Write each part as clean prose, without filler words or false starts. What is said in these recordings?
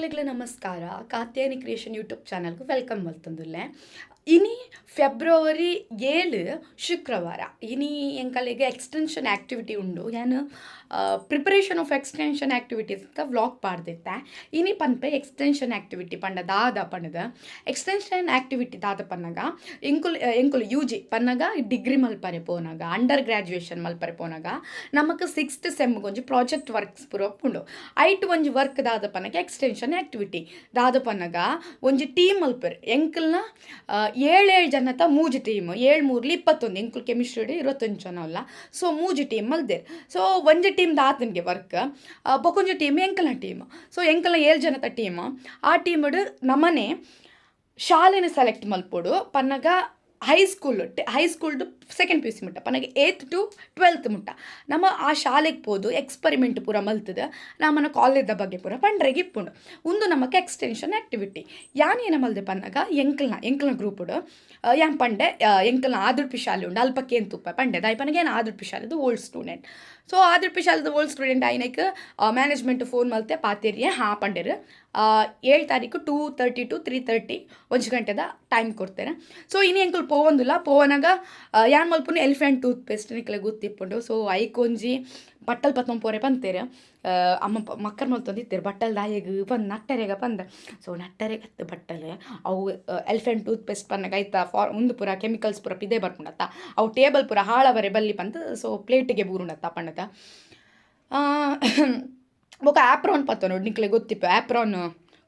ನಮಸ್ಕಾರ Katyayani creation YouTube ಚಾನಲ್ಗೆ welcome ಮಲ್ತಂದುಲ್ಲೆ ಇನಿ ಫೆಬ್ರವರಿ 7 ಶುಕ್ರವಾರ ಇನಿ ಎಂಕಲಿಗೆ ಎಕ್ಸ್ಟೆನ್ಷನ್ ಆ್ಯಕ್ಟಿವಿಟಿ ಉಂಡು ನಾನು ಪ್ರಿಪರೇಷನ್ ಆಫ್ ಎಕ್ಸ್ಟೆನ್ಷನ್ ಆ್ಯಕ್ಟಿವಿಟೀಸ್ ಅಂತ ವ್ಲಾಗ್ ಪಾಡ್ದಿತ್ತೆ ಇನಿ ಪನ್ಪೆ ಎಕ್ಸ್ಟೆನ್ಷನ್ ಆ್ಯಕ್ಟಿವಿಟಿ ಪಂಡ ದಾದ ಪಣ್ಣದ ಎಕ್ಸ್ಟೆನ್ಷನ್ ಆ್ಯಕ್ಟಿವಿಟಿ ದಾದ ಪನ್ನಗ ಎಂಕುಲು ಯು ಜಿ ಪನ್ನಗ ಡಿಗ್ರಿ ಮಲ್ಪರೆ ಪೋನಾಗ ಅಂಡರ್ ಗ್ರ್ಯಾಜುಯೇಷನ್ ಮಲ್ಪರೆ ಪೋನಾಗ ನಮಕ್ 6th ಸೆಮ್ಗೆ ಒಂಜಿ ಪ್ರಾಜೆಕ್ಟ್ ವರ್ಕ್ಸ್ ಪೂರ ಉಂಡು ಐಟ್ ಒಂಜಿ ವರ್ಕ್ ದಾದ ಪನ್ನಗ ಎಕ್ಸ್ಟೆನ್ಷನ್ ಆ್ಯಕ್ಟಿವಿಟಿ ದಾದ ಪನ್ನಗ ಒಂಜಿ ಟೀಮ್ ಮಲ್ಪರು ಎಂಕಲ್ನ 7 ಜನತ ಮೂಜಿ ಟೀಮ್ 7 3 21 ಎಂಕುಲ್ ಕೆಮಿಸ್ಟ್ರಿ 21 ಜನ ಅಲ್ಲ ಸೊ ಮೂಜಿ ಟೀಮ್ ಮಲ್ದೇರು ಸೊ ಒಂಜಿ ಟೀಮ್ ದಾತನಿಗೆ ವರ್ಕ್ ಬೊಕೊಂಜಿ ಟೀಮ್ ಎಂಕಲ್ನ ಟೀಮ್ ಸೊ ಎಂಕಲ್ನ 7 ಜನತ ಟೀಮ್ ಆ ಟೀಮಡು ನಮ್ಮನೆ ಶಾಲೆನ ಸೆಲೆಕ್ಟ್ ಮಲ್ಪೋಡು ಪನ್ನಗ ಹೈಸ್ಕೂಲ್ಡು ಸೆಕೆಂಡ್ ಪಿ ಯು ಸಿ ಮುಟ್ಟ ಪನಗೆ 8th to 12th ಮುಟ್ಟ ನಮ್ಮ ಆ ಶಾಲೆಗೆ ಹೋದು ಎಕ್ಸ್ಪರಿಮೆಂಟ್ ಪೂರ ಮಲ್ತದ ನಮ್ಮನ ಕಾಲೇಜ್ದ ಬಗ್ಗೆ ಪೂರ ಪಂಡ್ರೆಗೆ ಇಪ್ಪುಂಡು ಒಂದು ನಮಕ್ಕೆ ಎಕ್ಸ್ಟೆನ್ಷನ್ ಆ್ಯಕ್ಟಿವಿಟಿ ಯಾನೇನ ಮಲ್ದೆ ಪನ್ನಗ ಎಂಕಲ್ನ ಗ್ರೂಪುಡು ಯಾನ್ ಪಂಡೆ ಎಂಕಲ್ನ ಆದುರ್ಪಿ ಶಾಲೆ ಉಂಡು ಅಲ್ಪಕ್ಕೇನು ತುಪ್ಪ ಪಂಡೆ ದಾಯಿ ಪನಗೆ ಏನು ಆದುರ್ಪಿ ಶಾಲೆದು ಓಲ್ಡ್ ಸ್ಟೂಡೆಂಟ್ ಸೊ ಆದುರ್ಪಿ ಶಾಲೆದು ಓಲ್ಡ್ ಸ್ಟೂಡೆಂಟ್ ಆಯ್ನಕ್ಕೆ ಮ್ಯಾನೇಜ್ಮೆಂಟ್ ಫೋನ್ ಮಲ್ತೆ ಪಾತೇರಿಯೇ ಪಂಡೇರು 7 ತಾರೀಕು 2:30 to 3:30 1 ಗಂಟೆದ ಟೈಮ್ ಕೊಡ್ತೇನೆ ಸೊ ಇನ್ನು ಎಂಕಲ್ ಪೋವನಾಗ ಯಾನ್ ಮಲ್ಪುನು ಎಲಿಫೆಂಟ್ ಟೂತ್ ಪೇಸ್ಟ್ ನಿಕ್ಲೆ ಗೊತ್ತಿಪ್ಪುಂಡು ಸೊ ಐಕೊಂಜಿ ಬಟ್ಟಲ್ ಪತ್ತೊಂದು ಪೋರೆ ಪಂತೇರು ಅಮ್ಮ ಮಕ್ಕಳು ಮಲ್ತೊಂದಿತ್ತೇರು ಬಟ್ಟಲ್ ದಾಯಿಗೆ ಬಂದು ನಟ್ಟರೆಗ ಬಂದ ಸೊ ನಟ್ಟರೆಗತ್ತು ಬಟ್ಟಲೆ ಅವು ಎಲಿಫೆಂಟ್ ಟೂತ್ ಪೇಸ್ಟ್ ಪನ್ನಗ ಆಯ್ತಾ ಒಂದು ಪೂರ ಕೆಮಿಕಲ್ಸ್ ಪೂರ ಪಿದೆ ಬರ್ಪುಂಡತ್ತ ಅವು ಟೇಬಲ್ ಪೂರ ಹಾಳವರೆ ಬಲ್ಲಿ ಬಂದು ಸೊ ಪ್ಲೇಟಿಗೆ ಬೂರುಂಡತ್ತ ಪಣ್ಣದ ಬೊಕ ಆ್ಯಪ್ರಾನ್ ಪತ್ತ ನೋಡಿ ನಿಕ್ಲೆ ಗೊತ್ತಿಪ್ಪ ಆ್ಯಪ್ರಾನ್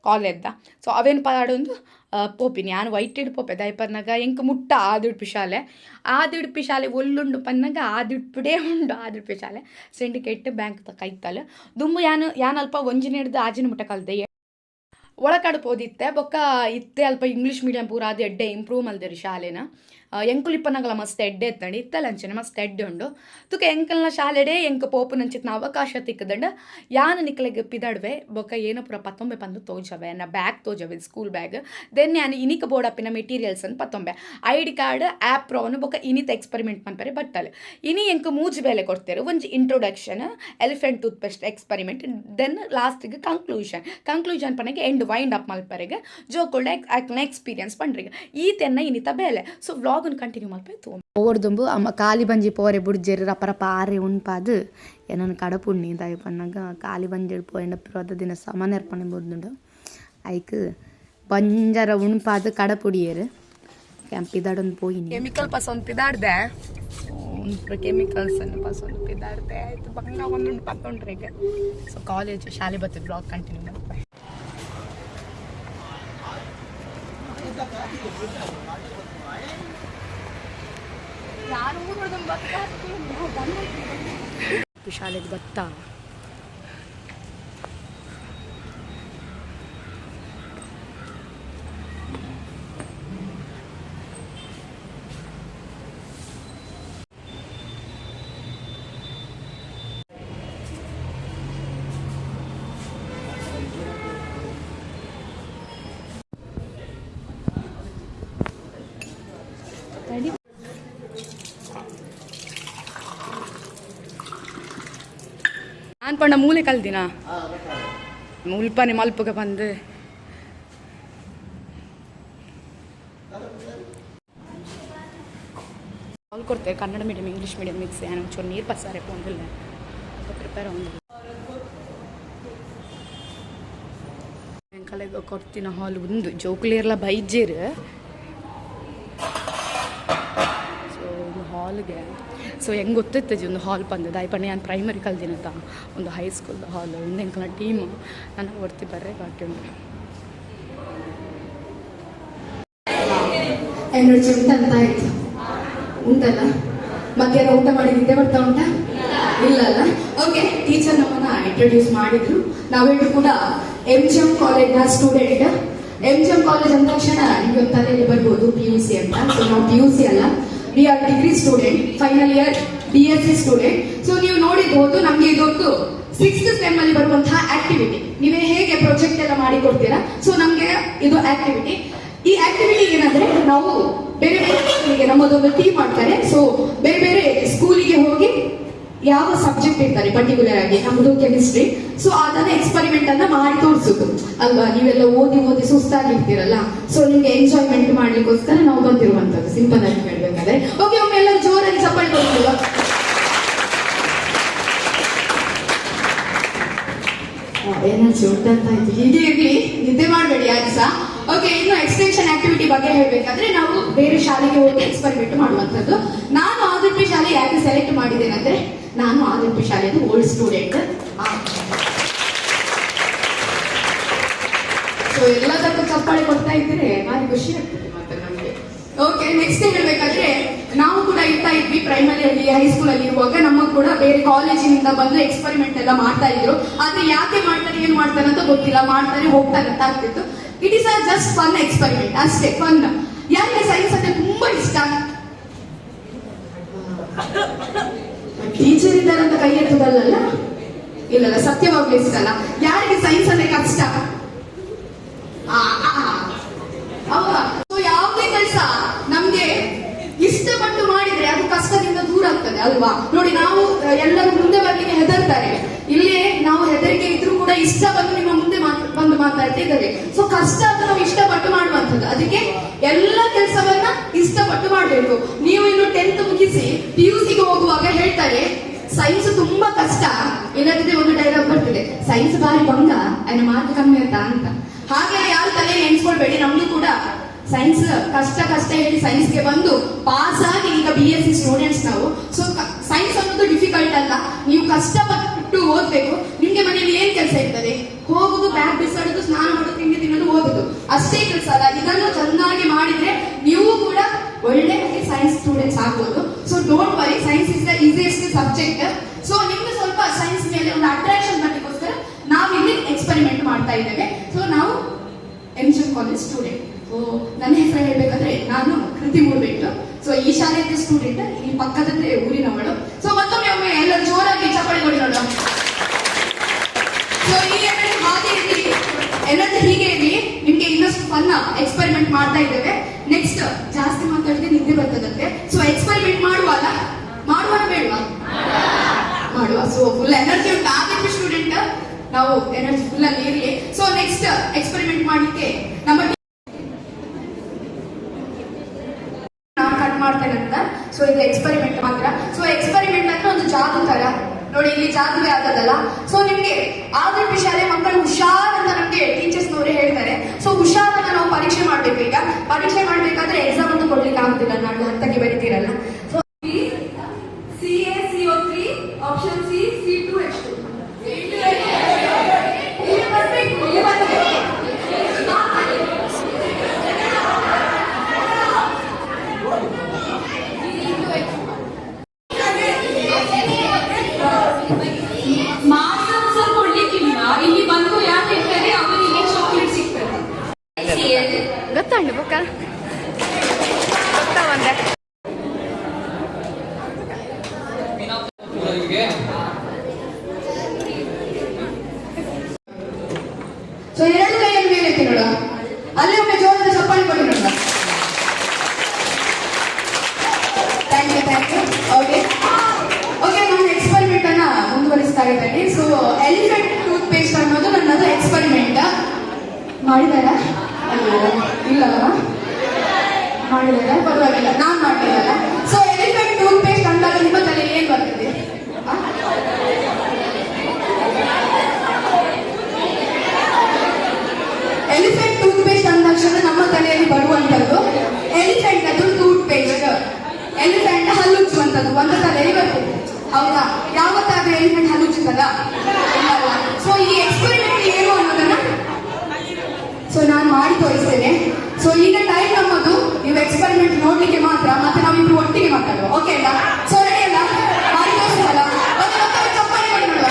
ಕಾಲೇಜ್ದ ಸೊ ಅವೇನು ಪಾಡೊಂದು ಪೋಪಿನಿ ನಾನು ವೈಟ್ ಪೋಪೆ ದಯಪರ್ನಾಗ ಎಂಕ ಮುಟ್ಟ ಆದಿಡ್ಪಿ ಶಾಲೆ ಒಲ್ಲುಂಡು ಪನ್ನಗ ಆದಿಡ್ಪಿಡೇ ಉಂಡು ಆದಿಡ್ಪಿ ಶಾಲೆ ಸಿಂಡಿಕೇಟ್ ಬ್ಯಾಂಕ್ ಕೈತಲ್ಲ ದುಂಬು ಯಾನು ಅಲ್ಪ ಒಂಜಿನ ಹಿಡ್ದು ಆಜಿನ ಮುಟ್ಟ ಕಲ್ತೆ ಒಳಕಡೆ ಓದಿತ್ತೆ ಬೊಕ್ಕ ಇತ್ತೆ ಅಲ್ಪ ಇಂಗ್ಲೀಷ್ ಮೀಡಿಯಂ ಪೂರ ಅದು ಎಡ್ಡೆ ಇಂಪ್ರೂವ್ ಮಲ್ದೇರಿ ಶಾಲೆನ ಎಂಕುಲಿಪ್ಪನಗಲ ಮಸ್ತ್ ಎಡ್ಡೆ ಎತ್ತಂಡು ಇತ್ತಲಂಚನೆ ಮಸ್ತ್ ಎಡ್ಡೆ ಉಂಡು ತುಕ ಎಂಕಲ್ನ ಶಾಲೆಡೆ ಎಂಕ ಪೋಪು ನಂಚಿತ್ನ ಅವಕಾಶ ತಿಕ್ಕದಂಡ ಯಾನು ನಿಕ್ಲೆಗೆ ಪಿದಾಡ್ವೆ ಬೊಕ್ಕ ಏನೋ ಪೂರ ಪತ್ತೊಂಬೆ ಪಂದು ತೋಜವೆ ನಾ ಬ್ಯಾಗ್ ತೋಜವೆ ಸ್ಕೂಲ್ ಬ್ಯಾಗ್ ದೆನ್ ನಾನು ಇನಿಕ ಬೋರ್ಡಪ್ಪಿನ ಮೆಟೀರಿಯಲ್ಸ್ ಅನ್ನು ಪತ್ತೊಂಬೆ ID ಕಾರ್ಡ್ ಆ್ಯಪ್ರಾನ್ ಬೊಕ್ಕ ಇನಿತ ಎಕ್ಸ್ಪರಿಮೆಂಟ್ ಮನ್ಪರೆ ಬಟ್ಟಲೆ ಇನಿ ಎಂಕ ಮೂಜಿ ಬೇಲೆ ಕೊಡ್ತೇರು ಒಂಜಿ introduction elephant toothpaste experiment then ಲಾಸ್ಟಿಗೆ ಕಂಕ್ಲೂಷನ್ ಪನೆಗೆ ಎಂಡ್ ವೈಂಡ್ ಅಪ್ ಮಲ್ಪರೆಗೆ ಜೋಕೊಳ್ಡೆ ಆಯ್ಕಲ್ನ ಎಕ್ಸ್ಪೀರಿಯನ್ಸ್ ಪಂಡ್ರಿಗೆ ಈ ತೆನ್ನ ಇನಿತ ಬೇಲೆ ಸೊ ವ್ಲಾಗನ್ನು ಕಂಟಿನ್ಯೂ ಮಲ್ಪೇತು ಓಡ್ದುಂಬು ಅಮ್ಮ ಖಾಲಿ ಬಂಜಿ ಪೋರೆ ಬುಡ್ಜೇರು ರಪರಪ ಆರೆ ಉಣ್ಪಾದು ಏನನ್ನು ಕಡಪುಣ್ಣಿ ದಾಯಿ ಪನ್ನಾಗ ಖಾಲಿ ಬಂಜಿ ಪೋಯಂಡ ಪಿರೋದ ದಿನ ಸಾಮಾನ್ಯರ್ ಪಣ್ಣೆ ಬೋದ್ದುಂಡು ಐಕ್ ಬಂಜರ ಉಣ್ಪಾದು ಕಡಪುಡಿಯರು ಪಿದಾಡೊಂದು ಪೋಯಿನಿ ಕೆಮಿಕಲ್ ಪಸೊಂದು ಪಿದಾಡ್ದೆ ಕೆಮಿಕಲ್ಸ್ ಅನ್ನು ಪಸೊಂದು ಪಿದಾಡ್ದೆ ಆಯ್ತು ಬಂಗ ಒಂದೊಂದು ಪತ್ತೊಂಡ್ರೆ ಈಗ ಸೊ ಕಾಲೇಜ್ ಶಾಲೆ ಬರ್ತದೆ ಬ್ಲಾಗ್ ಕಂಟಿನ್ಯೂ ಮಾಡ್ತಾರೆ ಶಾಲೆಗೆ ಬತ್ತ ನಾನು ಪಂಡ ಮೂಲೆ ಕಲ್ದಿನ ಮುಲ್ಪನೆ ಮಲ್ಪಗೆ ಬಂದು ಕಾಲ್ ಕೊಡ್ತೇವೆ Kannada medium English medium mix ಏನು ಒಂಚೂರು ನೀರು ಪಸಾರೆ ಪೋಂದಿಲ್ಲ ಪ್ರಿಪೇರ್ ಒಂದು ಕಲೆಗೆ ಕೊಡ್ತಿನ ಹಾಲು ಒಂದು ಜೋಕುಲಿಯರ್ಲ ಬೈಜೇರು ಸೊ ಒಂದು ಹಾಲ್ಗೆ ಸೊ ಹೆಂಗೆ ಗೊತ್ತಿರ್ತದೆ ಒಂದು ಹಾಲ್ ಬಂದದ್ದು ಆಯ್ಪಣ್ಣ ನಾನು ಪ್ರೈಮರಿ ಕಲ್ದಿನಂತ ಒಂದು ಹೈಸ್ಕೂಲ್ದ ಹಾಲ್ ಒಂದು ಎಂಕಲ್ನ ಟೀಮು ನನ್ನ ಹೊರ್ತಿ ಬರ್ರೆ ಬಾಕಿ ಉಂಟು ಎನರ್ಜಿ ಉಂಟಂತ ಆಯ್ತು ಉಂಟಲ್ಲ ಮಧ್ಯಾಹ್ನ ಊಟ ಮಾಡಿ ನಿದ್ದೆ ಬರ್ತಾ ಉಂಟಾ ಇಲ್ಲಲ್ಲ ಓಕೆ ಟೀಚರ್ ನಮ್ಮನ್ನ ಇಂಟ್ರೊಡ್ಯೂಸ್ ಮಾಡಿದ್ರು ನಾವೆಲ್ಲರೂ ಕೂಡ MGM ಕಾಲೇಜ್ನ ಸ್ಟೂಡೆಂಟ್ MGM ಕಾಲೇಜ್ ಅಂದ ತಕ್ಷಣ ನಿಮಗೆ ಒಂದು ತಲೆಯಲ್ಲಿ ಬರ್ಬೋದು PUC ಅಂತ ಸೊ ನಾವು PUC ಅಲ್ಲ we are degree student final year BSc student so ನೀವು ನೋಡಿರ್ಬೋದು ನಮಗೆ ಇದೊಂದು 6th ಸೆಮ್ ಅಲ್ಲಿ ಬರುವಂತಹ ಆಕ್ಟಿವಿಟಿ ನೀವೇ ಹೇಗೆ ಪ್ರಾಜೆಕ್ಟ್ ಎಲ್ಲ ಮಾಡಿ ಕೊಡ್ತೀರಾ ಸೊ ನಮಗೆ ಇದು ಆಕ್ಟಿವಿಟಿ ಈ ಆಕ್ಟಿವಿಟಿ ಏನಂದ್ರೆ ನಾವು ಬೇರೆ ಬೇರೆ ನಮ್ಮದೊಂದು ಟೀಮ್ ಮಾಡ್ತಾರೆ ಸೊ ಬೇರೆ ಬೇರೆ ಸ್ಕೂಲಿಗೆ ಹೋಗಿ ಯಾವ ಸಬ್ಜೆಕ್ಟ್ ಇರ್ತಾರೆ ಪರ್ಟಿಕ್ಯುಲರ್ ಆಗಿ, ನಮ್ದು ಕೆಮಿಸ್ಟ್ರಿ. ಸೊ ಅದನ್ನ ಎಕ್ಸ್ಪರಿಮೆಂಟ್ ಅನ್ನ ಮಾಡಿ ತೋರಿಸುದು ಅಲ್ವಾ. ನೀವೆಲ್ಲ ಓದಿ ಓದಿ ಸುಸ್ತಾಗಿರ್ತೀರಲ್ಲ, ಸೊ ನಿಮ್ಗೆ ಎಂಜಾಯ್ಮೆಂಟ್ ಮಾಡ್ಲಿಕ್ಕೋಸ್ಕರ ನಾವು ಬಂದಿರುವಂತದ್ದು, ಸಿಂಪಲ್ ಆಗಿ ಹೇಳ್ಬೇಕಾದ್ರೆ. ಓಕೆ, ಒಮ್ಮೆ ಎಲ್ಲರೂ ಜೋರಾಗಿ ಚಪ್ಪಾಳೆ ಕೊಡ್ತೀವ. ಎನರ್ಜಿ ಉಂಟಂತಾಯ್ತು, ಹೀಗೆ ಇರ್ಲಿ, ನಿದ್ದೆ ಮಾಡಬೇಡಿ ಯಾರು ಸಹ. ಓಕೆ, ಇನ್ನು ಎಕ್ಸ್ಟೆನ್ಷನ್ ಆಕ್ಟಿವಿಟಿ ಬಗ್ಗೆ ಹೇಳ್ಬೇಕಾದ್ರೆ ನಾವು ಬೇರೆ ಶಾಲೆಗೆ ಹೋಗಿ ಎಕ್ಸ್ಪರಿಮೆಂಟ್ ಮಾಡುವಂತದ್ದು. ನಾನು ಆದಿತ್ಯ ಶಾಲೆ ಯಾಕೆ ಸೆಲೆಕ್ಟ್ ಮಾಡಿದ್ದೇನೆ ಅಂದ್ರೆ, ನಾನು ಆದಿತ್ಯ ಶಾಲೆದು ಓಲ್ಡ್ ಸ್ಟೂಡೆಂಟ್. ಸೊ ಎಲ್ಲದಕ್ಕೂ ಚಪ್ಪಾಳೆ ಕೊಡ್ತಾ ಇದ್ರೆ ಭಾರಿ ಖುಷಿ ಆಗ್ತದೆ ಮತ್ತೆ ನಮ್ಗೆ. ಓಕೆ, ನೆಕ್ಸ್ಟ್ ಹೇಳ್ಬೇಕಾದ್ರೆ ನಾವು ಕೂಡ ಇರ್ತಾ ಇದ್ವಿ ಪ್ರೈಮರಿಯಲ್ಲಿ, ಹೈಸ್ಕೂಲ್ ಅಲ್ಲಿ ಇರುವಾಗ ನಮಗ್ ಕೂಡ ಬೇರೆ ಕಾಲೇಜಿನಿಂದ ಬಂದು ಎಕ್ಸ್ಪರಿಮೆಂಟ್ ಎಲ್ಲ ಮಾಡ್ತಾ ಇದ್ರು. ಆದ್ರೆ ಯಾಕೆ ಮಾಡ್ತಾರೆ, ಏನ್ ಮಾಡ್ತಾರೆ ಅಂತ ಗೊತ್ತಿಲ್ಲ, ಮಾಡ್ತಾರೆ ಹೋಗ್ತಾರೆ ಅಂತ ಆಗ್ತಿತ್ತು. It is just fun experiment ಅಷ್ಟೇ, ಫನ್. ಯಾರಿಗೆ ಸೈನ್ಸ್ ಅಂದ್ರೆ ತುಂಬಾ ಇಷ್ಟ? ಟೀಚರ್ ಇದ್ದಾರೆ ಅಂತ ಕೈ ಎತ್ತದಲ್ಲ, ಇಲ್ಲಲ್ಲ, ಸತ್ಯವಾಗ್ಲೂ ಇಷ್ಟಲ್ಲ. ಯಾರಿಗೆ ಸೈನ್ಸ್ ಅಂದ್ರೆ ಕಷ್ಟ? ಹೌದಾ? ಸೊ ಯಾವುದೇ ಕೆಲಸ ನಮ್ಗೆ ಇಷ್ಟಪಟ್ಟು ಮಾಡಿದ್ರೆ ಅದು ಕಷ್ಟದಿಂದ ದೂರ ಆಗ್ತದೆ ಅಲ್ವಾ. ನೋಡಿ, ನಾವು ಎಲ್ಲರೂ ಮುಂದೆ ಬರ್ಲಿಕ್ಕೆ ಹೆದರ್ತಾರೆ, ಇಲ್ಲಿ ನಾವು ಹೆದರಿಕೆ ಇದ್ರೂ ಕೂಡ ಇಷ್ಟ ಬಂದು ನಿಮ್ಮ ಮುಂದೆ ಬಂದು ಮಾತಾಡ್ತಾ ಇದ್ದಾರೆ. ಸೊ ಕಷ್ಟ ಅದು ನಾವು ಇಷ್ಟಪಟ್ಟು ಮಾಡುವಂಥದ್ದು, ಅದಕ್ಕೆ ಎಲ್ಲ ಕೆಲಸವನ್ನ ಇಷ್ಟಪಟ್ಟು ಮಾಡ್ಬೇಕು. ನೀವು ಇನ್ನು 10th ಮುಗಿಸಿ PUC ಗೆ ಹೋಗುವಾಗ ಹೇಳ್ತಾರೆ ಸೈನ್ಸ್ ತುಂಬಾ ಕಷ್ಟ, ಇಲ್ಲದಿದ್ರೆ ಒಂದು ಡೈಲಾಗ್ ಬರ್ತದೆ, ಸೈನ್ಸ್ ಬಾರಿ ಭಂಗ, ಅದನ್ನ ಮಾರ್ಕ್ ಕಮ್ಮಿ ಅಂತ. ಹಾಗೆ ಯಾರು ತಲೆ ಎಣಿಸ್ಕೊಳ್ಬೇಡಿ, ನಮ್ದು ಕೂಡ ಸೈನ್ಸ್ ಕಷ್ಟ ಹೇಳಿ ಸೈನ್ಸ್ಗೆ ಬಂದು ಪಾಸ್ ಆಗಿ ಈಗ BSc ಸ್ಟೂಡೆಂಟ್ಸ್ ನಾವು. ಸೊ ಸೈನ್ಸ್ ಅನ್ನೋದು ಡಿಫಿಕಲ್ಟ್ ಅಲ್ಲ, ನೀವು ಕಷ್ಟಪಟ್ಟು ಓದ್ಬೇಕು. ನಿಮ್ಗೆ ಮನೆಯಲ್ಲಿ ಏನ್ ಕೆಲಸ ಇರ್ತದೆ? ಹೋಗುದು, ಬ್ಯಾಗ್ ಬಿಸಾಡುದು, ಸ್ನಾನ ಮಾಡೋದು, ತಿಂಡಿ ತಿನ್ನೋದು, ಓದುದು, ಅಷ್ಟೇ ಕೆಲಸ ಅಲ್ಲ. ಇದನ್ನು ಚೆನ್ನಾಗಿ ಮಾಡಿದ್ರೆ ನೀವು ಕೂಡ ಒಳ್ಳೆ ಸೈನ್ಸ್ ಸ್ಟೂಡೆಂಟ್ಸ್ ಆಗ್ಬೋದು. So don't worry, science is the easiest subject. So ನಿಮ್ಗೆ ಸ್ವಲ್ಪ ಸೈನ್ಸ್ ಮೇಲೆ ಒಂದು ಅಟ್ರಾಕ್ಷನ್ ಬರ್ಲಿಕ್ಕೋಸ್ಕರ ನಾವಿಲ್ಲಿ ಎಕ್ಸ್ಪರಿಮೆಂಟ್ ಮಾಡ್ತಾ ಇದ್ದೇವೆ. ಸೊ ನಾವು MGM ಕಾಲೇಜ್ ಸ್ಟೂಡೆಂಟ್. ಸೊ ನನ್ನ ಹೆಸರು ಹೇಳ್ಬೇಕಂದ್ರೆ ನಾನು ಕೃತಿ ಮೂರ್ಬೆಟ್ಟು. ಸೊ ಈ ಶಾಲೆಯ ಸ್ಟೂಡೆಂಟ್, ಈ ಪಕ್ಕದಲ್ಲೇ ಊರಿನವಳು. ಸೊ ಮತ್ತೊಮ್ಮೆ ಎಲ್ಲರೂ ಜೋರಾಗಿ ಚಪ್ಪಾಳೆ ಕೊಡಿ ನೋಡುವ. ಸೊ ಈ ಎನರ್ಜಿ ಹಾಗೆ ಇರಲಿ, ಎನರ್ಜಿ ಹೀಗೆ ಇರಲಿ, ನಿಮ್ಗೆ ಇನ್ನಷ್ಟು ಫನ್ ಎಕ್ಸ್ಪರಿಮೆಂಟ್ ಮಾಡ್ತಾ ಇದ್ದೇವೆ. ನೆಕ್ಸ್ಟ್ ಜಾಸ್ತಿ ಮಾತಾಡಿದ್ರೆ ನಿದ್ದೆ ಬರ್ತದಂತೆ. ಸೊ ಎಕ್ಸ್ಪರಿಮೆಂಟ್ ಮಾಡುವಲ್ಲ, ಬೇಡವಾ? ಮಾಡುವ. ಸೊ ಫುಲ್ ಎನರ್ಜಿ ಉಂಟು, ಆದಿತ್ಯ ಸ್ಟೂಡೆಂಟ್, ನಾವು ಎನರ್ಜಿ ಫುಲ್ ಅಲ್ಲಿ ಇರಲಿ. ಸೊ ನೆಕ್ಸ್ಟ್ ಎಕ್ಸ್ಪರಿಮೆಂಟ್ ಮಾಡ್ಲಿಕ್ಕೆ ನಮ್ಮ ಕಟ್ ಮಾಡ್ತೇನೆ ಅಂತ. ಸೊ ಇದು ಎಕ್ಸ್ಪರಿಮೆಂಟ್ ಮಾತ್ರ. ಸೊ ಎಕ್ಸ್ಪರಿಮೆಂಟ್ ಅಂದ್ರೆ ಒಂದು ಜಾದು ತರ ನೋಡಿ, ಇಲ್ಲಿ ಜಾದುವೆ ಆಗದಲ್ಲ. ಸೊ ನಿಮ್ಗೆ ಆದಿತ್ಯ ಶಾಲೆ ಮಕ್ಕಳು ಹುಷಾರ್ ಅಂತ ನಮ್ಗೆ ಟೀಚರ್ಸ್ ನವರೇ ಹೇಳ್ತಾರೆ. ಸೊ ಹುಷಾರನ್ನ ನಾವು ಪರೀಕ್ಷೆ ಮಾಡ್ಬೇಕು. ಈಗ ಪರೀಕ್ಷೆ ಮಾಡ್ಬೇಕಾದ್ರೆ ಎಕ್ಸಾಮ್ ಅಂತ ಕೊಡ್ಲಿಕ್ಕೆ ಆಗುದಿಲ್ಲ, ನಾಳೆ 10ಕ್ಕೆ ಬರೀತೀರಲ್ಲ. So CaCO3, option C C2H2. ಇಲ್ಲಿ ಬಂದು ಯಾಕೆ ಇರ್ತಾರೆ, ಅವರಿಗೆ ಚಾಕ್ಲೇಟ್ ಸಿಗ್ತದೆ. ಗೊತ್ತುಂಟು ಬುಕ್ಕ ಗೊತ್ತಾವಂದೆ. ಸೊ ಎರಡು ಕೈಯಲ್ಲಿ ಮೇಲೆ ಎತ್ತಿ ನೋಡ, ಅಲ್ಲೇ ಒಮ್ಮೆ ಜೋರದ ಚಪ್ಪಾಳೆ ಕೊಡಿ ನೋಡ. Thank you. ಓಕೆ, ನಾನು ಎಕ್ಸ್ಪರಿಮೆಂಟ್ ಅನ್ನ ಮುಂದುವರಿಸ್ತಾ ಇದ್ದೇನೆ. ಸೊ ಎಲಿಫೆಂಟ್ ಟೂತ್ ಪೇಸ್ಟ್ ಅನ್ನೋದು ನನ್ನದು ಎಕ್ಸ್ಪರಿಮೆಂಟ್. ಮಾಡಿದಾರ? ಇಲ್ಲವ? ಮಾಡಿದಾರ? ಪರವಾಗಿಲ್ಲ, ನಾನ್ ಮಾಡಿದಲ್ಲ. ಸೊ ಎಲಿಫೆಂಟ್ ಟೂತ್ ಪೇಸ್ಟ್ ಅಂದಾಗ ನಿಮ್ಮ ತಲೆ ಏನ್ ಬರ್ತದೆ? ಎಲಿಫೆಂಟ್ ಟೂತ್ ಪೇಸ್ಟ್ ಅಂದ ತಕ್ಷಣ ನಮ್ಮ ತಲೆಯಲ್ಲಿ ಬರುವಂತದ್ದು ಎಲಿಫೆಂಟ್ ಅದು ಟೂತ್ ಪೇಸ್ಟ್. ಎಲಿಫೆಂಟ್ ಹಲ್ಲುಚ್ಚುವಂತದ್ದು ಒಂದು ತಲೆಯಲ್ಲಿ ಬರ್ತದೆ, ಹೌದಾ? ಯಾವತ್ತಾದ್ರೂ ಎಲಿಫೆಂಟ್ ಹಲ್ಲುಚ್ಚುತ್ತದ? ಸೊ ಈ ಎಕ್ಸ್ಪರಿಮೆಂಟ್ ಏನು ಅನ್ನೋದನ್ನ ಸೊ ನಾನು ಮಾಡಿ ತೋರಿಸ್ತೇನೆ. ಸೊ ಈಗ ಟೈಮ್ ನಮ್ಮದು, ನೀವು ಎಕ್ಸ್ಪರಿಮೆಂಟ್ ನೋಡ್ಲಿಕ್ಕೆ ಮಾತ್ರ, ಮತ್ತೆ ನಾವಿಬ್ರು ಒಟ್ಟಿಗೆ ಮಾತಾಡುವ. ಓಕೆ ಅಲ್ಲ? ಸೊ ರೆಡಿ ಅಲ್ಲ? ಮಾಡಿ ತೋರಿಸ್ತಲ್ಲ? ಮತ್ತೆ ಚಪ್ಪಾಳೆ ಮಾಡಿ ನೋಡುವ.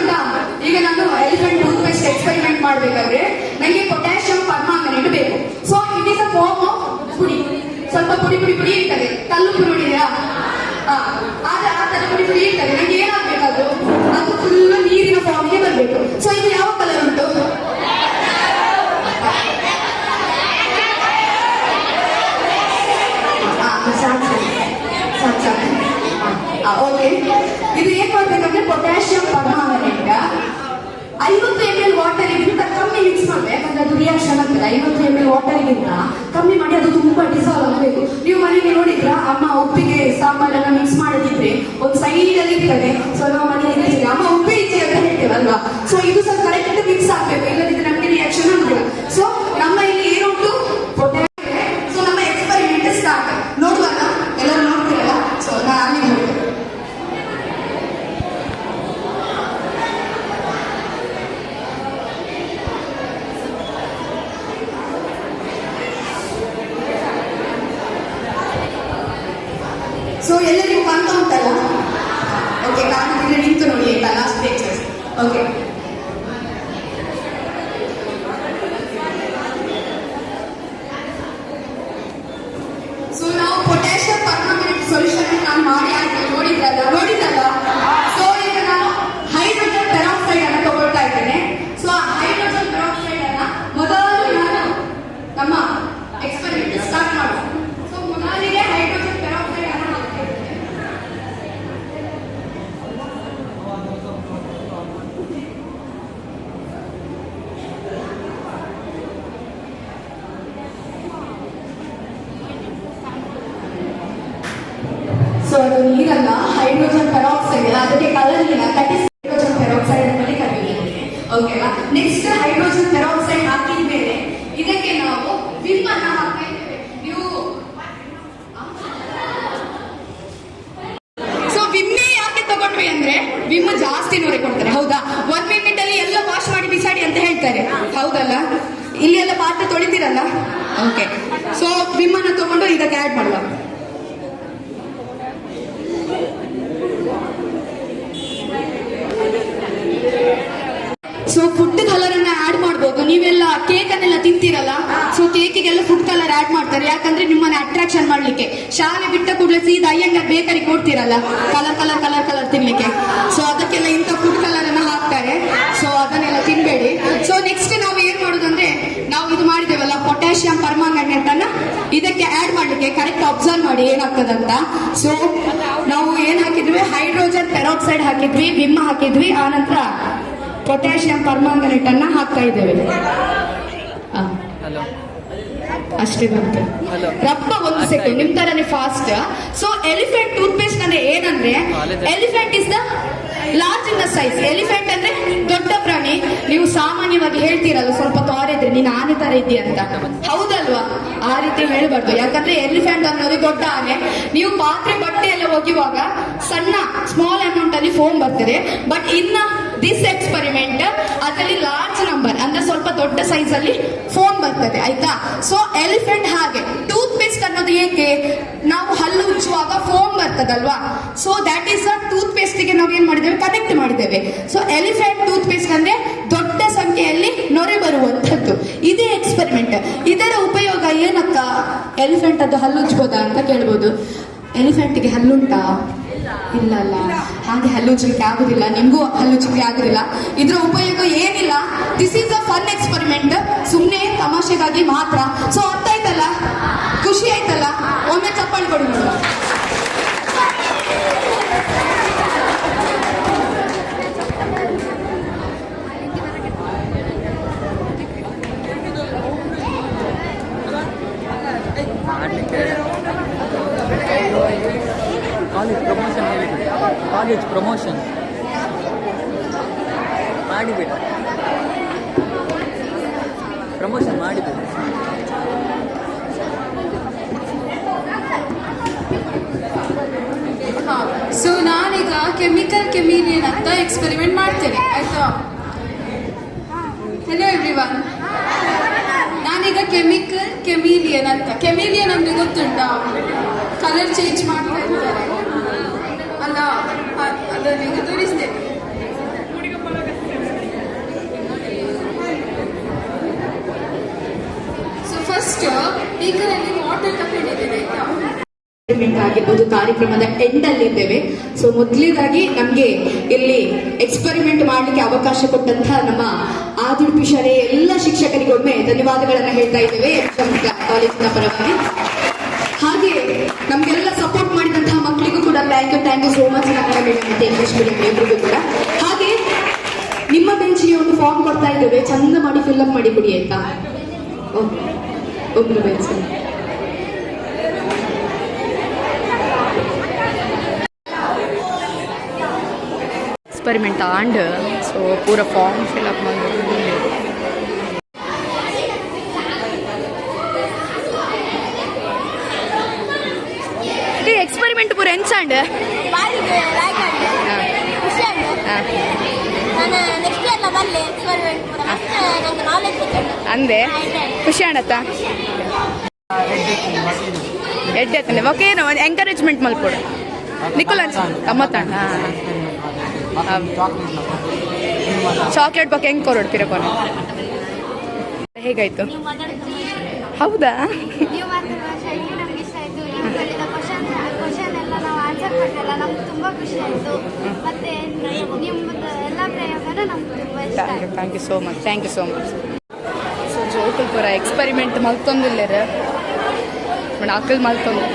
ಗೊತ್ತುಂಟಾ, ಈಗ ನಾನು ಎಲಿಫೆಂಟ್ ಟೂತ್ ಪೇಸ್ಟ್ ಎಕ್ಸ್ಪೆರಿಮೆಂಟ್ ಮಾಡ್ಬೇಕಾದ್ರೆ ನನಗೆ ಪೊಟ್ಯಾಷಿಯಂ ಪರ್ಮಾಂಗನೇಟ್ ಬೇಕು. So it is a form of ಪುಡಿ, ಸ್ವಲ್ಪ ಪುಡಿ ಪುಡಿ ಪುಡಿ ಇರ್ತದೆ, ಕಲ್ಲುಪ್ಪು ನೋಡಿದ್ಯಾ? ಆ ತರ ಪುಡಿ ಪುಡಿ ಇರ್ತದೆ. ನಂಗೆ ಏನಾಗ್ಬೇಕದು, ಅದು ಫುಲ್ ನೀರಿನ ಫಾರ್ಮ್ಗೆ ಬರಬೇಕು. ಸೊ ಇದು ಯಾವ ಕಲರ್ ಉಂಟು? ಓಕೆ, ಇದು ಏನ್ ಮಾಡ್ಬೇಕಂದ್ರೆ ಪೊಟ್ಯಾಷಿಯಂ ಪರ್ಮಾಂಗನೇಟ್ 50 ml ವಾಟರ್ಗಿಂತ ಕಮ್ಮಿ ಮಿಕ್ಸ್ ಮಾಡ್ಬೇಕು. ಯಾಕಂದ್ರೆ ಅದು ರಿಯಾಕ್ಷನ್ ಆಗ್ತದೆ. 50 ml ವಾಟರ್ಗಿಂತ ಕಮ್ಮಿ ಮಾಡಿ ಅದು ತುಂಬಾ ಡಿಸಾಲ್ವ್ ಆಗಬೇಕು. ನೀವು ಮನೆಗೆ ನೋಡಿದ್ರ ಅಮ್ಮ ಉಪ್ಪಿಗೆ ಸಾಂಬಾರನ್ನ ಮಿಕ್ಸ್ ಮಾಡದಿದ್ರೆ ಒಂದು ಸೈಡ್ ಅಲ್ಲಿ ಇರ್ತದೆ. ಸೊ ನಾವು ಮನೆಯಲ್ಲಿ ಅಮ್ಮ ಉಪ್ಪಿ ಇಚ್ಚೆ ಅಂತ ಹೇಳ್ತೇವಲ್ವಾ. ಸೊ ಇದು ಸ್ವಲ್ಪ ಕರೆಕ್ಟ್ ಮಿಕ್ಸ್ ಆಗ್ಬೇಕು, ಇಲ್ಲದಿದ್ರೆ ನಮಗೆ ರಿಯಾಕ್ಷನ್ ಆಗುದಿಲ್ಲ. ಸೊ ನಮ್ಮ ಇಲ್ಲಿ ಏನುಂಟು ಪೊಟ್ಯಾಷಿಯಂ. ಸೊ ನಮ್ಮ ಎಕ್ಸ್ಪರಿಮೆಂಟ್ ಸ್ಟಾರ್ಟ್ ನೋಡುವಾಗ ಎಲ್ಲರೂ ನೋಡ್ತೀರಲ್ಲ. ಸೊ ನಾನು ನೋಡ್ತೇನೆ. ಸೊ ಎಲ್ಲರಿಗೂ ಕಾಣ್ತಾ ಉಂಟಲ್ಲ? ಓಕೆ, ಕಾಣ್ತಿದ್ರೆ ನಿಂತು ನೋಡಿ ಆಯ್ತಾ, ಲಾಸ್ಟ್ ಪೇಜಸ್. ಓಕೆ, ಸೊ ನಾವು ಪೊಟ್ಯಾಷಿಯಂ ಪರ್ಮಾಂಗನೇಟ್ ಸೊಲ್ಯೂಷನ್ ನಾನು ಮಾಡಿ ನೋಡಿದ್ರಲ್ಲ. ಸೊ ಈಗ ನಾನು ಹೈಡ್ರೋಜನ್ ಪೆರಾಕ್ಸೈಡ್ ಅನ್ನು ತಗೊಳ್ತಾ ಇದ್ದೇನೆ. ಸೊ ಆ ಹೈಡ್ರೋಜನ್ ಪೆರಾಕ್ಸೈಡ್ ಅನ್ನ ಮೊದಲು ನಾನು ನಮ್ಮ ಎಕ್ಸ್ಪೆರಿಮೆಂಟ್ ಸ್ಟಾರ್ಟ್ ಮಾಡುವ. ಸೊ ಮೊದಲಿಗೆ ಹೈಡ್ರೋಜನ್ ಪೆರಾಕ್ಸೈಡ್ ಅನ್ನು ಸೊ ಅದು ನೀರಲ್ಲ, ಹೈಡ್ರೋಜನ್ ಪೆರಾಕ್ಸೈಡ್. ಅದಕ್ಕೆ ಕಲರ್ ಇಲ್ಲ, ದಟ್ ಇಸ್ ಹೈಡ್ರೋಜನ್ ಪೆರಾಕ್ಸೈಡ್ ಅಂತಲೇ ಕರೀತಾರೆ. ಓಕೆನಾ? ನೆಕ್ಸ್ಟ್ ಹೈಡ್ರೋಜನ್ ಪೆರಾಕ್ಸೈಡ್ ಹಾಕಿದ ಮೇಲೆ ಇದಕ್ಕೆ ನಾವು ವಿಮ್ ಅನ್ನ ಹಾಕ್ತಾ ಇದ್ದೇವೆ. ನೀವು ಸೊ ವಿಮ್ನೇ ಯಾಕೆ ತಗೊಂಡ್ವಿ ಅಂದ್ರೆ ವಿಮ್ ಜಾಸ್ತಿ ನೂರಿ ಕೊಡ್ತಾರೆ, ಹೌದಾ? 1 ಮಿನಿಟ್ ಅಲ್ಲಿ ಎಲ್ಲ ವಾಶ್ ಮಾಡಿ ಬಿಸಾಡಿ ಅಂತ ಹೇಳ್ತಾರೆ, ಹೌದಲ್ಲ? ಇಲ್ಲಿ ಎಲ್ಲ ಪಾತ್ರೆ ತೊಳಿತೀರಲ್ಲ. ಓಕೆ, ಸೊ ವಿಮ್ ಅನ್ನ ತಗೊಂಡು ಇದಕ್ಕೆ ಆಡ್ ಮಾಡುವ. ಸೊ ಫುಡ್ ಕಲರ್ ಅನ್ನ ಆಡ್ ಮಾಡ್ಬೋದು. ನೀವೆಲ್ಲ ಕೇಕ್ ಅನ್ನೆಲ್ಲ ತಿಂತೀರಲ್ಲ, ಸೊ ಕೇಕಿಗೆಲ್ಲ ಫುಡ್ ಕಲರ್ ಆಡ್ ಮಾಡ್ತಾರೆ. ಯಾಕಂದ್ರೆ ನಿಮ್ಮನ್ನ ಅಟ್ರಾಕ್ಷನ್ ಮಾಡ್ಲಿಕ್ಕೆ. ಶಾಲೆ ಬಿಟ್ಟ ಕೂಡಲೇ ಸೀದಾ ಅಯ್ಯಂಗಾರ್ ಬೇಕರಿ ಕೊಡ್ತೀರಲ್ಲ ಕಲರ್ ಕಲರ್ ಕಲರ್ ಕಲರ್ ತಿನ್ಲಿಕ್ಕೆ. ಸೊ ಅದಕ್ಕೆಲ್ಲ ಇಂಥ ಫುಡ್ ಕಲರ್ ಅನ್ನ ಹಾಕ್ತಾರೆ. ಸೊ ಅದನ್ನೆಲ್ಲ ತಿನ್ಬೇಡಿ. ಸೊ ನೆಕ್ಸ್ಟ್ ನಾವು ಏನ್ ಮಾಡೋದಂದ್ರೆ, ನಾವು ಇದು ಮಾಡಿದ್ದೇವಲ್ಲ ಪೊಟ್ಯಾಷಿಯಂ ಪರ್ಮಾಂಗನೇಟ್ ಅನ್ನ ಇದಕ್ಕೆ ಆಡ್ ಮಾಡ್ಲಿಕ್ಕೆ ಕರೆಕ್ಟ್ ಅಬ್ಸರ್ವ್ ಮಾಡಿ ಏನಾಗ್ತದಂತ. ಸೊ ನಾವು ಏನ್ ಹಾಕಿದ್ವಿ, ಹೈಡ್ರೋಜನ್ ಪೆರಾಕ್ಸೈಡ್ ಹಾಕಿದ್ವಿ, ವಿಮ್ ಹಾಕಿದ್ವಿ, ಆನಂತರ ಪೊಟ್ಯಾಷಿಯಂ ಪರ್ಮಾಂಗನೇಟ್ ಅನ್ನ ಹಾಕ್ತಾ ಇದ್ದೇವೆ. ಅಷ್ಟೇ ಬಂತು. ರಪ್ಪ ಒಂದು ಸೆಕೆಂಡ್, ನಿಮ್ ತರನೇ fast. So elephant tooth paste ಅಂದ್ರೆ ಏನಂದ್ರೆ, elephant is the large in the size. Elephant ಅಂದ್ರೆ ದೊಡ್ಡ ಪ್ರಾಣಿ. ನೀವು ಸಾಮಾನ್ಯವಾಗಿ ಹೇಳ್ತೀರಲ್ಲ, ಸ್ವಲ್ಪ ತೋರಿದ್ರೆ ನೀನು ಆನೆ ತರ ಇದ್ದೀಯ ಅಂತ, ಹೌದಲ್ವಾ? ಆ ರೀತಿ ಹೇಳ್ಬಾರ್ದು. ಯಾಕಂದ್ರೆ ಎಲಿಫೆಂಟ್ ಅನ್ನೋದು ದೊಡ್ಡ ಆನೆ. ನೀವು ಪಾತ್ರೆ ಬಟ್ಟೆ ಎಲ್ಲ ಒಗೆಯುವಾಗ ಸಣ್ಣ ಸ್ಮಾಲ್ ಅಮೌಂಟ್ ಅಲ್ಲಿ ಫೋಮ್ ಬರ್ತದೆ. ಬಟ್ ಇನ್ನ ದಿಸ್ ಎಕ್ಸ್ಪೆರಿಮೆಂಟ್ ಅದರಲ್ಲಿ ಲಾರ್ಜ್ ನಂಬರ್ ಅಂದ್ರೆ ಸ್ವಲ್ಪ ದೊಡ್ಡ ಸೈಜ್ ಅಲ್ಲಿ ಫೋಮ್ ಬರ್ತದೆ, ಆಯ್ತಾ? ಸೊ ಎಲಿಫೆಂಟ್ ಹಾಗೆ. ಟೂತ್ ಪೇಸ್ಟ್ ಅನ್ನೋದು ಏಕೆ, ನಾವು ಹಲ್ಲು ಉಜ್ಜುವಾಗ ಫೋಮ್ ಬರ್ತದಲ್ವಾ. So that is a toothpaste ಗೆ ನಾವು ಏನ್ ಮಾಡಿದ್ದೇವೆ, ಕನೆಕ್ಟ್ ಮಾಡಿದ್ದೇವೆ. ಸೊ ಎಲಿಫೆಂಟ್ ಟೂತ್ ಪೇಸ್ಟ್ ಅಂದ್ರೆ ದೊಡ್ಡ ಸಂಖ್ಯೆಯಲ್ಲಿ ನೊರೆ ಬರುವಂತದ್ದು. ಇದೇ ಎಕ್ಸ್ಪೆರಿಮೆಂಟ್. ಇದರ ಉಪಯೋಗ ಏನಕ್ಕ? ಎಲಿಫೆಂಟ್ ಅದು ಹಲ್ಲು ಉಜ್ಬೋದಾ ಅಂತ ಕೇಳ್ಬೋದು. ಎಲಿಫೆಂಟ್ಗೆ ಹಲ್ಲುಂಟಾ? ಇಲ್ಲ ಅಲ್ಲ, ಹಾಗೆ ಹಲ್ಲುಜ್ಲಿಕ್ಕೆ ಆಗುದಿಲ್ಲ, ನಿಮ್ಗೂ ಹಲ್ಲುಜ್ಲಿಕ್ಕೆ ಆಗುದಿಲ್ಲ. ಇದ್ರ ಉಪಯೋಗ ಏನಿಲ್ಲ. This is a fun experiment, ಸುಮ್ಮನೆ ತಮಾಷೆಗಾಗಿ ಮಾತ್ರ. ಸೊ ಅರ್ಥ ಆಯ್ತಲ್ಲ? ಖುಷಿ ಆಯ್ತಲ್ಲ? ಒಮ್ಮೆ ಚಪ್ಪಾಳೆ ಕೊಡಿ ನೋಡುವ. ಕಾಲೇಜ್ ಪ್ರಮೋಷನ್ ಮಾಡಿಬಿಡ, ಪ್ರಮೋಷನ್ ಮಾಡಿಬಿಡ. ಸೊ ನಾನೀಗ ಕೆಮಿಕಲ್ ಕೆಮಿಲಿಯನ್ ಅಂತ ಎಕ್ಸ್ಪೆರಿಮೆಂಟ್ ಮಾಡ್ತೇನೆ, ಆಯ್ತಾ? ಹೆಲೋ ಎವ್ರಿವನ್, ನಾನೀಗ ಕೆಮಿಕಲ್ ಕೆಮಿಲಿಯನ್ ಅಂತ. ಕೆಮಿಲಿಯನ್ ಅಂದ್ರೆ ಗೊತ್ತುಂಟಾ? ಕಲರ್ ಚೇಂಜ್ ಮಾಡ್ತಾ ಇರ್ತಾರೆ ಅಲ್ಲ, ಅದನ್ನೀಗ ತೋರಿಸ್ತೇನೆ. ಫಸ್ಟ್ ಬೀಕರಲ್ಲಿ ವಾಟರ್ ತಗೊಂಡಿದ್ದೇನೆ ಆಯ್ತಾ. ಎಕ್ಸ್ಪೆರಿಮೆಂಟ್ ಆಗಿರ್ಬೋದು ಕಾರ್ಯಕ್ರಮದ ಎಂಡ್ ಅಲ್ಲಿ ಇದ್ದೇವೆ. ಸೊ ಮೊದಲನೇದಾಗಿ ನಮ್ಗೆ ಇಲ್ಲಿ ಎಕ್ಸ್ಪೆರಿಮೆಂಟ್ ಮಾಡ್ಲಿಕ್ಕೆ ಅವಕಾಶ ಕೊಟ್ಟಂತಹ ನಮ್ಮ ಆದುರ್ಪಿ ಶಾಲೆಯ ಎಲ್ಲ ಶಿಕ್ಷಕರಿಗೆ ಒಮ್ಮೆ ಧನ್ಯವಾದಗಳನ್ನ ಹೇಳ್ತಾ ಇದ್ದೇವೆ ಕಾಲೇಜಿನ ಪರವಾಗಿ. ಹಾಗೆ ನಮ್ಗೆಲ್ಲ ಸಪೋರ್ಟ್ ಮಾಡಿದಂತಹ ಮಕ್ಕಳಿಗೂ ಕೂಡ thank you so much. Kannada medium ಮತ್ತೆ ಇಂಗ್ಲಿಷ್ ಮೀಡಿಯಂ ಇಬ್ಬರಿಗೂ ಕೂಡ. ಹಾಗೆ ನಿಮ್ಮ ಬೆಂಚಿಗೆ ಒಂದು ಫಾರ್ಮ್ ಕೊಡ್ತಾ ಇದ್ದೇವೆ, ಚಂದ ಮಾಡಿ ಫಿಲ್ ಅಪ್ ಮಾಡಿ ಕೊಡಿ ಆಯ್ತಾ. ಒಬ್ರು ಬೆಂಚ್ ಎಕ್ಸ್ಪೆರಿಮೆಂಟ್ ಆಂಡ್ ಸೊ ಪೂರ ಫಾರ್ಮ್ ಫಿಲ್ ಅಪ್ ಮಾಡಿ ಎಕ್ಸ್ಪೆರಿಮೆಂಟ್ ಪೂರ ಎಂಚಾಂಡ್ ಅಂದೆ ಖುಷಿ ಆಡತ್ತ ಎಡ್ಡೆ ಓಕೆ ಎಂಕರೇಜ್ಮೆಂಟ್ ಮಲ್ಪೊಡು ನಿಖುಲ್ ಗಮ್ಮತ್ತಾಂಡ ಚಾಕ್ಲೇಟ್ ಬಗ್ಗೆ ಹೆಂಗೆ ಕೊರಡ್ತೀರ ಕೊನೆ ಹೇಗಾಯ್ತು? ಹೌದಾ? ನೀವು ಮಾತಾಡುವ ಶೈಲಿ ನಮ್ಗೆ ಇಷ್ಟ ಆಯಿತು. ನೀವು ಕೇಳಿದ ಕ್ವಶನ್ ಎಲ್ಲ ನಾವು ಆನ್ಸರ್ ಕೊಟ್ಟೆಲ್ಲ ನಮ್ಗೆ ತುಂಬ ಖುಷಿ ಆಯಿತು. ಮತ್ತೆ ನಿಮ್ಮದು ಎಲ್ಲ ಪ್ರಯೋಗನೂ ನಮ್ಗೆ ತುಂಬ ಇಷ್ಟ ಆಯಿತು. Thank you so much. So ಜೋಕುಲ್ ಪೂರ ಎಕ್ಸ್ಪೆರಿಮೆಂಟ್ ಮಲ್ತೊಂದಿಲ್ಲರ ಆಕಲ್ ಮಲ್ತೊಂದು.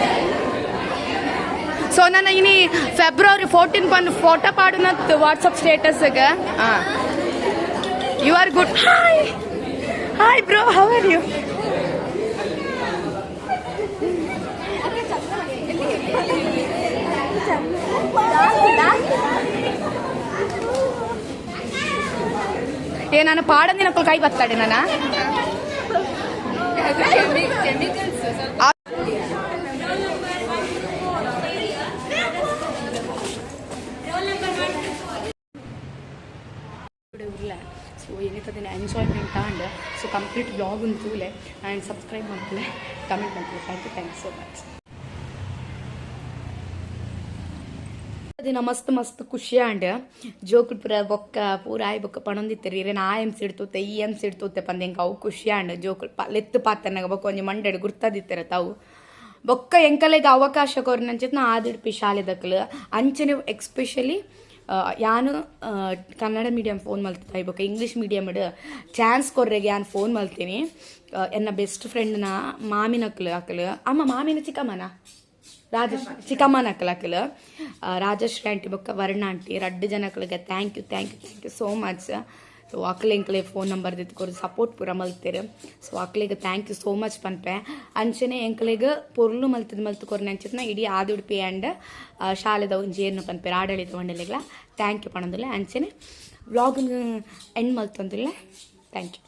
ಸೊ ನಾನು ಇನಿ ಫೆಬ್ರವರಿ 14 ಬಂದು ಫೋಟೋ ಪಾಡುನತ್ ವಾಟ್ಸಪ್ ಸ್ಟೇಟಸ್ಗೆ. ಹಾಂ, you are good. Hi bro, how are you? ನಾನು ಪಾಡಂದಿನ ಕೈ ಬತ್ತಾಡೆ ನಾನು ಸೊ ಏನಿರ್ತದೆ enjoyment and so complete blog ಅಂತೂಲೆ ಆ್ಯಂಡ್ ಸಬ್ಸ್ಕ್ರೈಬ್ ಮಾಡ್ತಲೆ ಕಮೆಂಟ್ ಮಾಡ್ತಲೆ. Thank you so much. ದಿನ ಮಸ್ತ್ ಖುಷಿ ಆಂಡ್ ಜೋಕುಲ್ ಪೂರ ಬೊಕ್ಕ ಪೂರ ಆಯ್ ಬೊಕ್ಕ ಪಣೊಂದಿತ್ತರಿ ರೇನು ಆ ಎಮ್ಸ್ ಇಡ್ತೂತೆ ಈ ಎಮ್ಸ್ ಇಡ್ತೂತೆ ಪಂದೆಂಗೆ ಅವು ಖುಷಿ ಆಂಡ್ ಜೋಕುಲ್ ಲೆತ್ತು ಪಾತನಾಗ ಬೊಕ್ಕ ಒಂಜಿ ಮಂಡೆಡ್ ಗುರ್ತಾದಿತ್ತರ ತಾವು ಬೊಕ್ಕ ಎಂಕಲೆಗೆ ಅವಕಾಶ ಕೊರ್ನಂಚಿತ್ ನಾ ಆದಿಡ್ಪಿ ಶಾಲೆದಕ್ಲು ಅಂಚನೆ ಎಕ್ಸ್ಪೆಷಲಿ ಯಾನು ಕನ್ನಡ ಮೀಡಿಯಂ ಫೋನ್ ಮಲ್ತಿದ್ದ ಇವಾಗ ಇಂಗ್ಲೀಷ್ ಮೀಡಿಯಮ್ ಚಾನ್ಸ್ ಕೊರ್ರೆಗೆ ನಾನು ಫೋನ್ ಮಲ್ತೀನಿ. ಎನ್ನ ಬೆಸ್ಟ್ ಫ್ರೆಂಡ್ನ ಮಾಮಿನಕ್ಲು ಅಕ್ಕಲು ಅಮ್ಮ ಮಾಮಿನ ಚಿಕ್ಕಮ್ಮನ ಅಕ್ಕಲು ರಾಜಶ್ರೀ ಆಂಟಿ ಬೊಕ್ಕ ವರ್ಣ ಆಂಟಿ 2 ಜನಗಳಿಗೆ thank you so much. So ಅಕ್ಲೆಂಕ್ಲೆ ಫೋನ್ ನಂಬರ್ ದಿತ್ಕೊರು ಸಪೋರ್ಟ್ ಪೂರ ಮಲ್ತೀರಿ. ಸೊ ಅಕ್ಲೆಗೆ ಥ್ಯಾಂಕ್ ಯು ಸೋ ಮಚ್ ಪನ್ಪೆ. ಅಂಚನೆ ಎಂಕ್ಲೆಗೆ ಪೊರ್ಲು ಮಲ್ತುಕೊರ್ನೆ ಅಂಚಿತ್ನ ಇಡೀ ಆದುಡ್ಪಿ ಆ್ಯಂಡ್ ಶಾಲೆದ ಒಂಜಿ ಏನು ಪನ್ಪೇರು ಆಡಳಿತ ಮಂಡಳಿಗಳ ಥ್ಯಾಂಕ್ ಯು ಪಣಂದಿಲ್ಲ. ಅಂಚನೆ ವ್ಲಾಗ್ ಎಂಡ್ ಮಲ್ತೊಂದಿಲ್ಲ. Thank you.